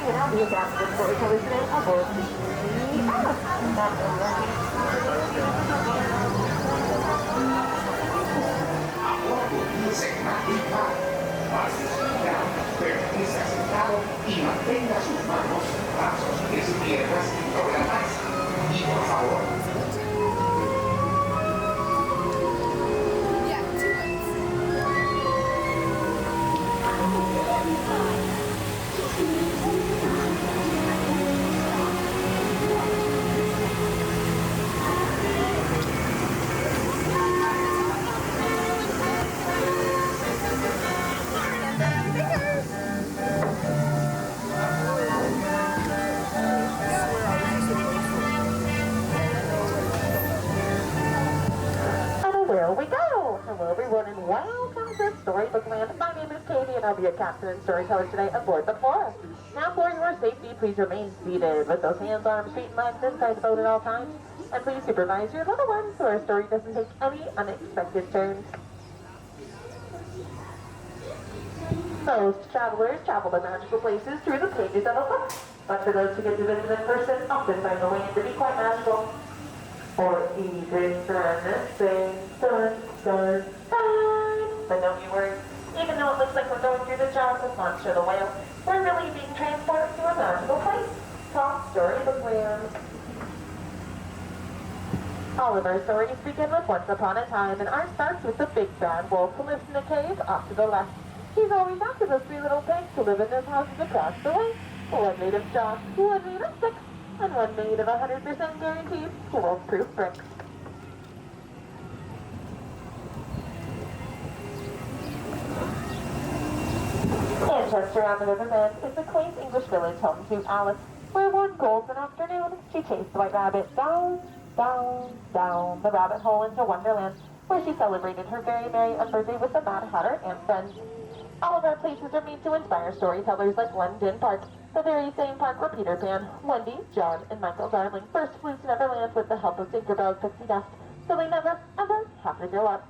and I'll be your captain storyteller today aboard the permanezca sentado y mantenga sus manos, brazos, pies y piernas sobre la mesa. Y por favor, there we go! Hello everyone and welcome to Storybook Land. My name is Katie and I'll be your captain and storyteller today aboard the Flora. Now for your safety, please remain seated with those hands, arms, feet, and legs inside the boat at all times. And please supervise your little ones so our story doesn't take any unexpected turns. Most travelers travel to magical places through the pages of a book. But for those who get to visit in person, often find the land to be quite magical. Or even sunshine. But don't you worry, even though it looks like we're going through the jaws of Monstro the Whale, we're really being transported to a magical place called Storybook Land. All of our stories begin with once upon a time, and ours starts with the big bad wolf who lives in a cave off to the left. He's always after those three little pigs who live in those houses across the way. One made of straw, one made of sticks, and one made of 100% guaranteed wolf-proof bricks. And just around the river bend is the quaint English village home to Alice, where one golden afternoon she chased the white rabbit down the rabbit hole into Wonderland, where she celebrated her very merry birthday with the Mad Hatter and friends. All of our places are made to inspire storytellers like London Park, the very same park where Peter Pan, Wendy, John, and Michael Darling first flew to Neverland with the help of Tinkerbell's pixie dust, so they never, ever have to grow up.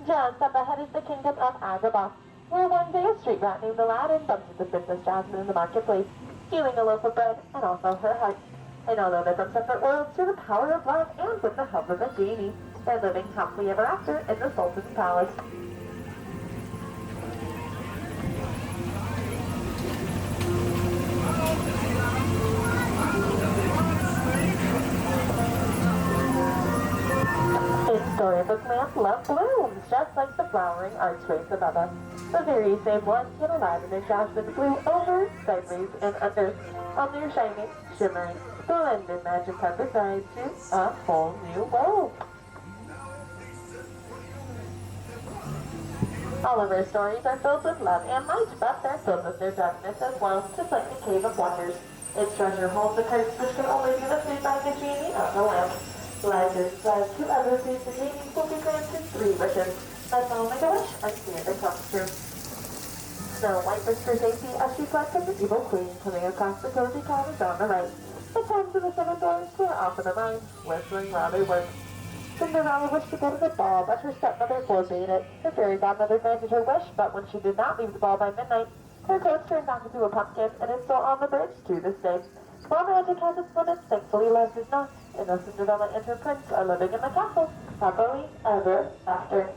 Just up ahead is the kingdom of Agrabah, where one day a street rat named Aladdin bumped into Princess Jasmine in the marketplace, stealing a loaf of bread and also her heart. And although they're from separate worlds, through the power of love and with the help of a genie, they're living happily ever after in the Sultan's palace. In Storybook Land, love blooms, just like the flowering archways above us. The very same ones that Aladdin and Jasmine flew over, sideways, and under, on their shining, shimmering, splendid magic carpet rides to a whole new world. All of our stories are filled with love and light, but they're filled with their darkness as well, just like the Cave of Wonders. Its treasure holds the curse which can only be lifted by the genie of the lamp. Legend says whoever sees the genie will be granted 3 wishes. That's all make a wish and see if it comes true. Snow White whispers safety as she fled from the evil queen, coming across the cozy cottage on the right. The times of the 7 dwarfs were off in their minds, whistling while they worked. Cinderella wished to go to the ball, but her stepmother forbade it. Her fairy godmother granted her wish, but when she did not leave the ball by midnight, her coat turned back into a pumpkin and is still on the bridge to this day. While magic has its limits, thankfully love does not, and now Cinderella and her prince are living in the castle, happily ever after.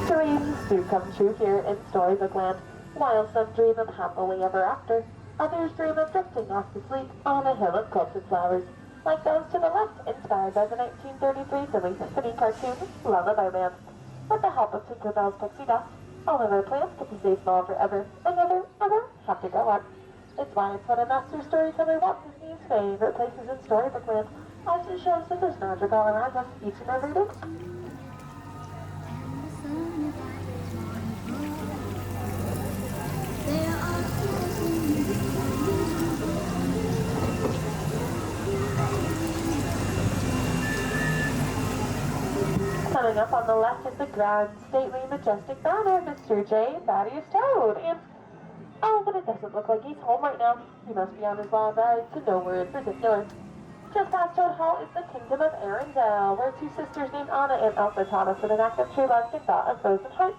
Dreams do come true here in Storybook Land. While some dream of happily ever after, others dream of drifting off to sleep on a hill of quilted flowers, like those to the left, inspired by the 1933 Silly Symphony cartoon, Lullaby Land. With the help of Tinkerbell's pixie dust, all of our plants get to stay small forever and never, ever have to grow up. It's why it's one of Master Storyteller Walt Disney's favorite places in Storybook Land, as it shows that there's magic all around us each and every day. Coming up on the left is the grand, stately, majestic banner, Mr. J. Thaddeus Toad, and oh, but it doesn't look like he's home right now. He must be on his wild ride to nowhere in particular. Just past Toad Hall is the Kingdom of Arendelle, where two sisters named Anna and Elsa taught us that an act of true love can thaw a frozen heart.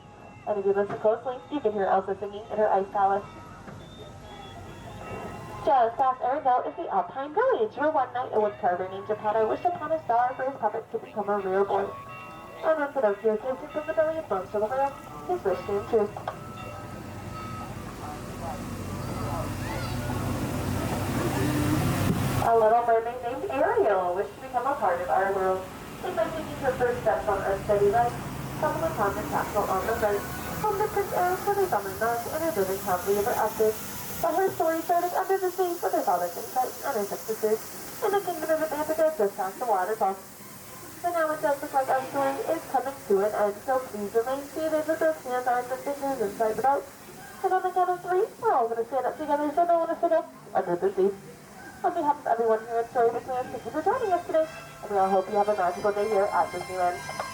And if you listen closely, you can hear Elsa singing in her ice palace. Just past Arendelle is the Alpine Village, where one night a woodcarver named Geppetto wished upon a star for his puppet to become a real boy. And when Pinocchio came to from the belly of Monstro the Whale, his wish came true. A little mermaid named Ariel wished to become a part of our world. And by taking her first steps on unsteady legs, stumbled upon the castle on the right, home to Prince Eric where they found their love and are living happily ever after. But her story started under the sea with her father's insight and her stepsisters in the kingdom of Atlantica just past the waterfall. But now it does look like our story is coming to an end, so please remain seated with those hands, arms, and fingers inside the boat. And on the count of 3, we're all going to stand up together so no one is sitting under the sea. On behalf of everyone here at Storybook Land, thank you for joining us today, and we all hope you have a magical day here at Disneyland.